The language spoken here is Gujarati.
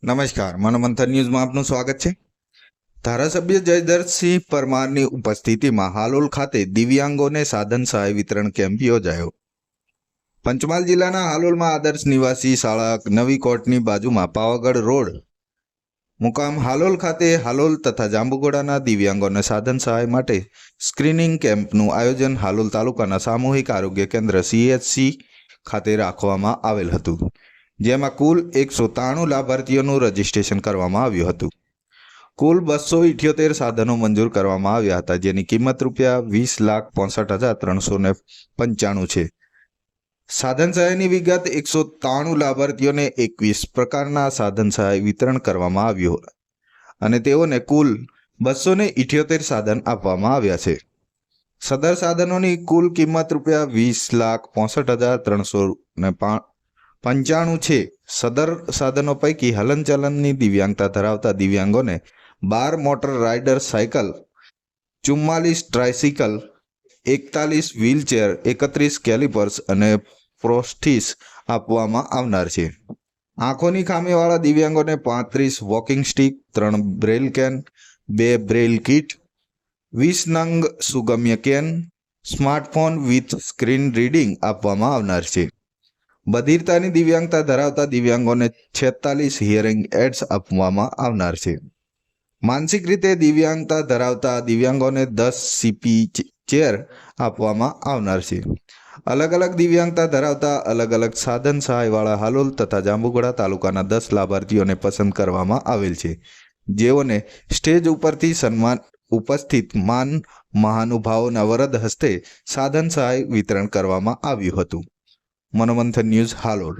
નમસ્કાર, મનોમંથન ન્યૂઝમાં આપનું સ્વાગત છે। ધારાસભ્ય જયદ્રથસિંહ પરમારની ઉપસ્થિતિમાં હાલોલ ખાતે દિવ્યાંગોને સાધન સહાય વિતરણ કેમ્પ યોજાયો। પંચમહાલ જિલ્લાના હાલોલમાં આદર્શ નિવાસી શાળા નવી કોર્ટની બાજુમાં પાવાગઢ રોડ મુકામ હાલોલ ખાતે હાલોલ તથા જાંબુઘોડાના દિવ્યાંગોને સાધન સહાય માટે સ્ક્રીનિંગ કેમ્પનું આયોજન હાલોલ તાલુકાના સામૂહિક આરોગ્ય કેન્દ્ર CHC ખાતે રાખવામાં આવેલ હતું, જેમાં કુલ 193 લાભાર્થીઓનું રજીસ્ટ્રેશન કરવામાં આવ્યું હતું। કુલ 278 સાધનો મંજૂર કરવામાં આવ્યા હતા, જેની કિંમત ₹20,65,395 છે। સાધન સહાયની વિગત 193 લાભાર્થીઓને 21 પ્રકારના સાધન સહાય વિતરણ કરવામાં આવ્યું અને તેઓને કુલ 278 સાધન આપવામાં આવ્યા છે। સદર સાધનોની કુલ કિંમત ₹20,65,395 છે। સદર સાધનો પૈકી હલનચલનની દિવ્યાંગતા ધરાવતા દિવ્યાંગોને 12 motor rider cycle, 44 tricycle, 41 wheelchair, 31 callipers અને પ્રોસ્થિસ આપવામાં આવનાર છે। આંખોની ખામીવાળા દિવ્યાંગોને 35 walking stick, 3 braille cane, 2 braille kit, 20 નંગ સુગમ્ય cane, smartphone with screen reading આપવામાં આવનાર છે। બધિરતાની દિવ્યાંગતા ધરાવતા દિવ્યાંગોને 46 હિયરિંગ એડ્સ આપવામાં આવનાર છે। માનસિક રીતે દિવ્યાંગતા ધરાવતા દિવ્યાંગોને 10 CP ચેર આપવામાં આવનાર છે। અલગ અલગ દિવ્યાંગતા ધરાવતા અલગ અલગ સાધન સહાયવાળા હાલોલ તથા જાંબુઘોડા તાલુકાના 10 લાભાર્થીઓને પસંદ કરવામાં આવેલ છે, જેઓને સ્ટેજ ઉપરથી સન્માન ઉપસ્થિત માન મહાનુભાવોના વરદ હસ્તે સાધન સહાય વિતરણ કરવામાં આવ્યું હતું। મનોમંથન ન્યૂઝ હાલોલ।